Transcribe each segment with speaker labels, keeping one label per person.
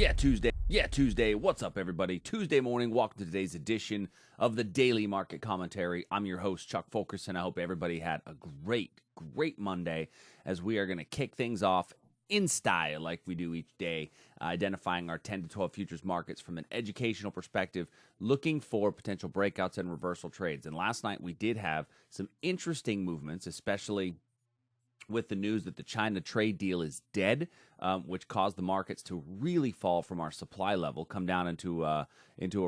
Speaker 1: Tuesday. What's up, everybody? Tuesday morning. Welcome to today's edition of the Daily Market Commentary. I'm your host, Chuck Fulkerson. I hope everybody had a great Monday as we are going to kick things off in style like we do each day, identifying our 10 to 12 futures markets from an educational perspective, looking for potential breakouts and reversal trades. And last night we did have some interesting movements, especially with the news that the China trade deal is dead, which caused the markets to really fall from our supply level, come down into a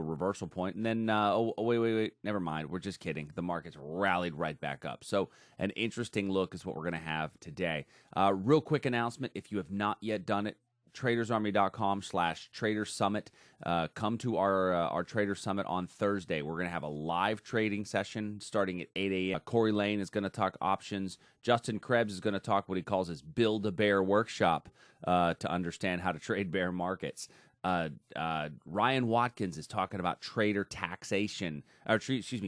Speaker 1: reversal point, and then wait, never mind. We're just kidding. The markets rallied right back up. So an interesting look is what we're going to have today. Real quick announcement: if you have not yet done it, tradersarmy.com/trader summit. Come to our trader summit on Thursday. We're going to have a live trading session starting at 8 a.m. Corey Lane is going to talk options. Justin Krebs is going to talk what he calls his Build a Bear workshop to understand how to trade bear markets. Ryan Watkins is talking about trader taxation,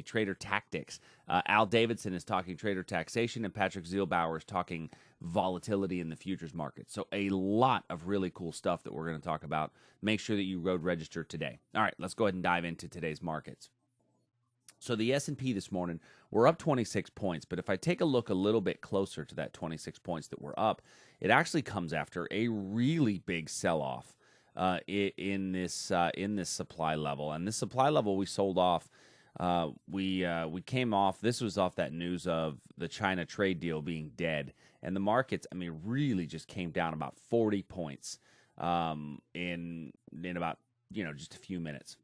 Speaker 1: trader tactics. Al Davidson is talking trader taxation, and Patrick Zielbauer is talking volatility in the futures market. So a lot of really cool stuff that we're going to talk about. Make sure that you road register today. All right, let's go ahead and dive into today's markets. So the S&P this morning, we're up 26 points, but if I take a look a little bit closer to that 26 points that we're up, it actually comes after a really big sell-off in this supply level. And this supply level we sold off. We came off. This was off that news of the China trade deal being dead, and the markets, I mean, really just came down about 40 points in about just a few minutes.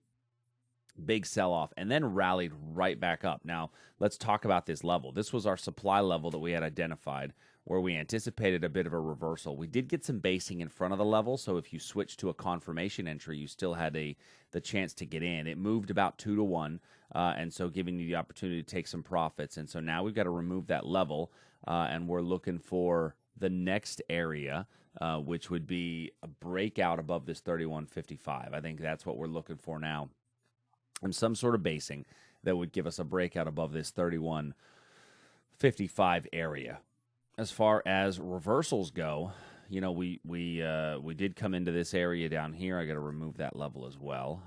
Speaker 1: Big sell-off, and then rallied right back up. Now, let's talk about this level. This was our supply level that we had identified, where we anticipated a bit of a reversal. We did get some basing in front of the level, so if you switched to a confirmation entry, you still had the chance to get in. It moved about 2 to 1, and so giving you the opportunity to take some profits. And so now we've got to remove that level, and we're looking for the next area, which would be a breakout above this 31.55. I think that's what we're looking for now, and some sort of basing that would give us a breakout above this 31.55 area. As far as reversals go, we did come into this area down here. I got to remove that level as well.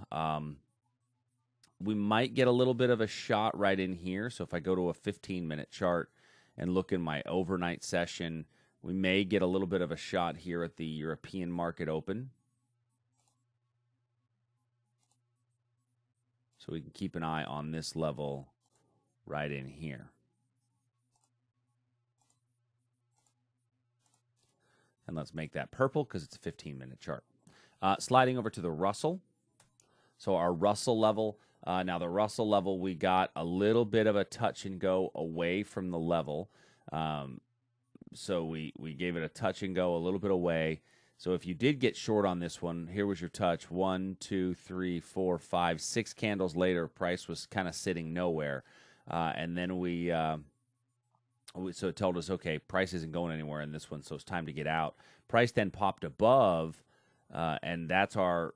Speaker 1: We might get a little bit of a shot right in here. So if I go to a 15-minute chart and look in my overnight session, we may get a little bit of a shot here at the European market open. So we can keep an eye on this level right in here. And let's make that purple because it's a 15-minute chart. Sliding over to the Russell. So our Russell level, now the Russell level, we got a little bit of a touch and go away from the level. So we gave it a touch and go a little bit away. So if you did get short on this one, here was your touch. 1, 2, 3, 4, 5, 6 candles later, price was kind of sitting nowhere. And then so it told us, okay, price isn't going anywhere in this one, so it's time to get out. Price then popped above, and that's our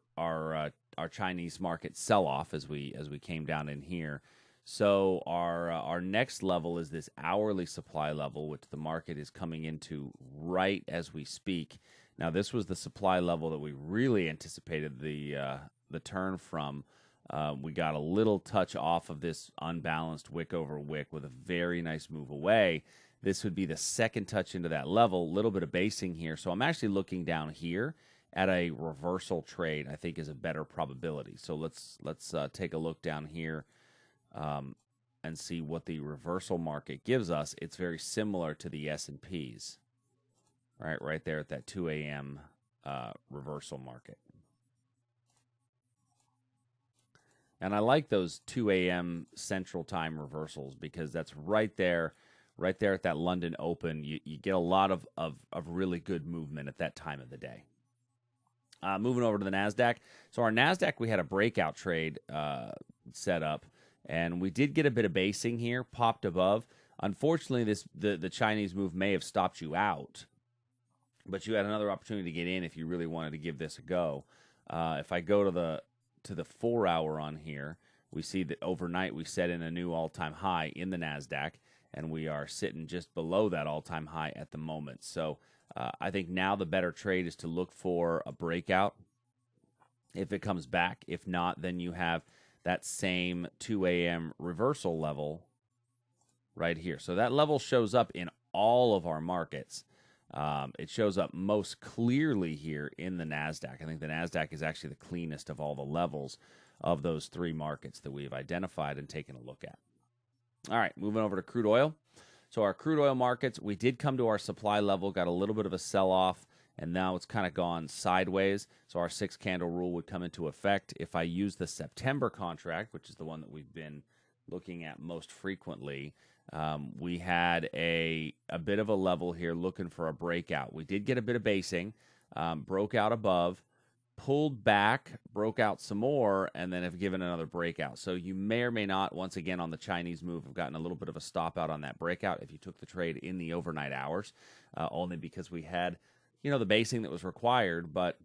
Speaker 1: Chinese market sell-off as we came down in here. So our next level is this hourly supply level, which the market is coming into right as we speak. Now, this was the supply level that we really anticipated the turn from. We got a little touch off of this unbalanced wick over wick with a very nice move away. This would be the second touch into that level, a little bit of basing here. So I'm actually looking down here at a reversal trade, I think is a better probability. So let's take a look down here and see what the reversal market gives us. It's very similar to the S&Ps, right there at that 2 a.m. Reversal market. And I like those 2 a.m. Central Time reversals because that's right there at that London Open. You get a lot of really good movement at that time of the day. Moving over to the NASDAQ. So our NASDAQ, we had a breakout trade set up, and we did get a bit of basing here, popped above. Unfortunately, the Chinese move may have stopped you out, but you had another opportunity to get in if you really wanted to give this a go. If I go to the 4 hour on here, we see that overnight we set in a new all-time high in the NASDAQ, and we are sitting just below that all-time high at the moment. So I think now the better trade is to look for a breakout if it comes back. If not, then you have that same 2 a.m. reversal level right here. So that level shows up in all of our markets. It shows up most clearly here in the NASDAQ. I think the NASDAQ is actually the cleanest of all the levels of those three markets that we've identified and taken a look at. All right, moving over to crude oil. So our crude oil markets, we did come to our supply level, got a little bit of a sell-off, and now it's kind of gone sideways. So our 6-candle rule would come into effect. If I use the September contract, which is the one that we've been looking at most frequently, we had a bit of a level here looking for a breakout. We did get a bit of basing, broke out above, pulled back, broke out some more, and then have given another breakout. So you may or may not, once again on the Chinese move, have gotten a little bit of a stop out on that breakout if you took the trade in the overnight hours, only because we had, the basing that was required, but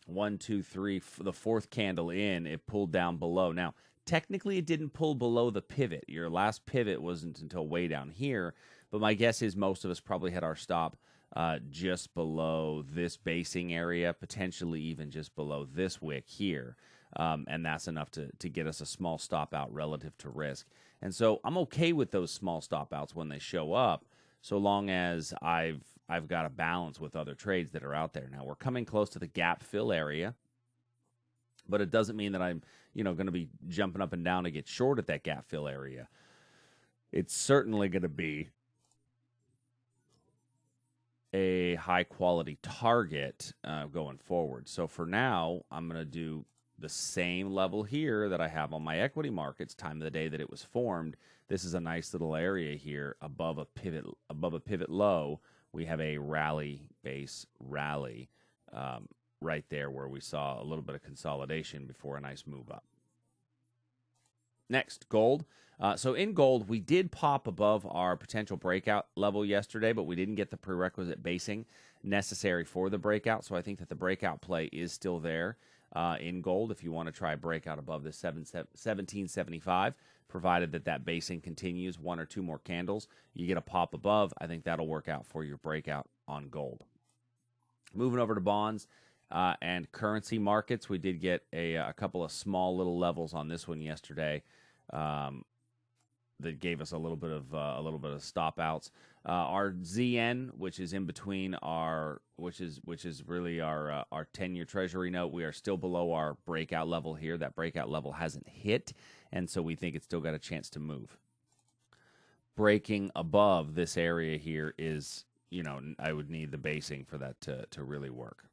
Speaker 1: 1, 2, 3, the fourth candle in, it pulled down below. Now, technically, it didn't pull below the pivot. Your last pivot wasn't until way down here, but my guess is most of us probably had our stop just below this basing area, potentially even just below this wick here. And that's enough to get us a small stop out relative to risk. And so I'm okay with those small stop outs when they show up, so long as I've got a balance with other trades that are out there. Now, we're coming close to the gap fill area, but it doesn't mean that I'm going to be jumping up and down to get short at that gap fill area. It's certainly going to be a high quality target going forward. So for now, I'm going to do the same level here that I have on my equity markets, time of the day that it was formed. This is a nice little area here above a pivot low. We have a base rally right there where we saw a little bit of consolidation before a nice move up. Next, gold. So in gold, we did pop above our potential breakout level yesterday, but we didn't get the prerequisite basing necessary for the breakout. So I think that the breakout play is still there in gold if you want to try a breakout above the 1775, provided that basing continues 1 or 2 more candles. You get a pop above. I think that'll work out for your breakout on gold. Moving over to bonds and currency markets, we did get a couple of small little levels on this one yesterday. That gave us a little bit of stop outs. Our ZN, which is in between which is really our 10-year Treasury note, we are still below our breakout level here. That breakout level hasn't hit, and so we think it's still got a chance to move. Breaking above this area here is, I would need the basing for that to really work.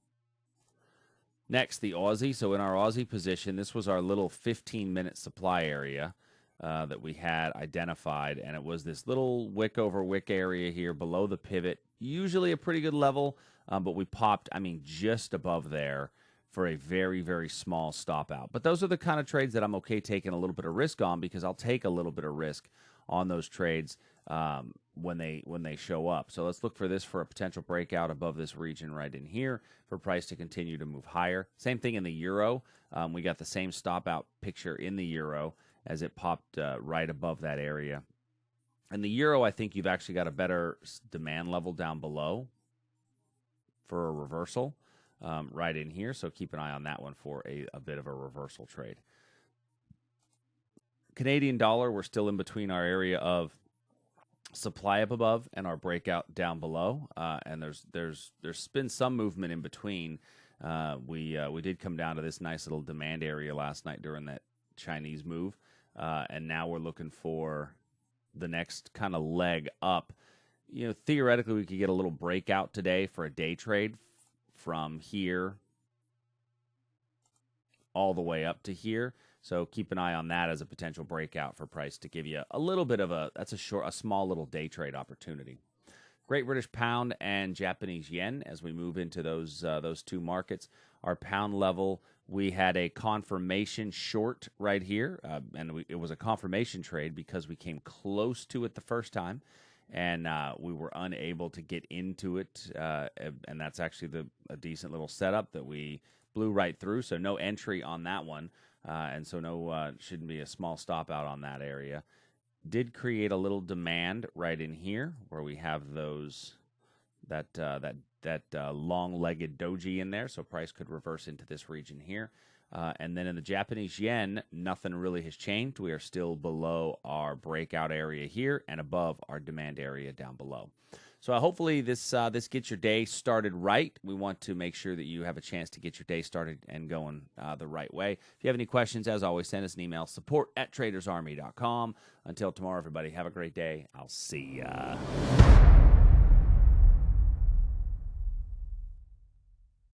Speaker 1: Next, the Aussie. So in our Aussie position, this was our little 15-minute supply area that we had identified, and it was this little wick over wick area here below the pivot. Usually a pretty good level, but we popped, just above there for a very, very small stop out. But those are the kind of trades that I'm okay taking a little bit of risk on, because I'll take a little bit of risk on those trades when they show up. So let's look for this for a potential breakout above this region right in here for price to continue to move higher. Same thing in the euro. We got the same stop out picture in the euro as it popped right above that area. In the euro, I think you've actually got a better demand level down below for a reversal right in here. So keep an eye on that one for a bit of a reversal trade. Canadian dollar, we're still in between our area of supply up above and our breakout down below, and there's been some movement in between. We did come down to this nice little demand area last night during that Chinese move, and now we're looking for the next kind of leg up. Theoretically, we could get a little breakout today for a day trade from here all the way up to here. So keep an eye on that as a potential breakout for price to give you a little bit of a small little day trade opportunity. Great British Pound and Japanese Yen as we move into those two markets. Our pound level, we had a confirmation short right here, and it was a confirmation trade because we came close to it the first time, and we were unable to get into it, and that's actually a decent little setup that we blew right through, so no entry on that one. And so shouldn't be a small stop out on that area. Did create a little demand right in here where we have those long-legged doji in there, so price could reverse into this region here. And then in the Japanese yen, nothing really has changed. We are still below our breakout area here and above our demand area down below. So hopefully this gets your day started right. We want to make sure that you have a chance to get your day started and going the right way. If you have any questions, as always, send us an email, support@tradersarmy.com. Until tomorrow, everybody, have a great day. I'll see ya.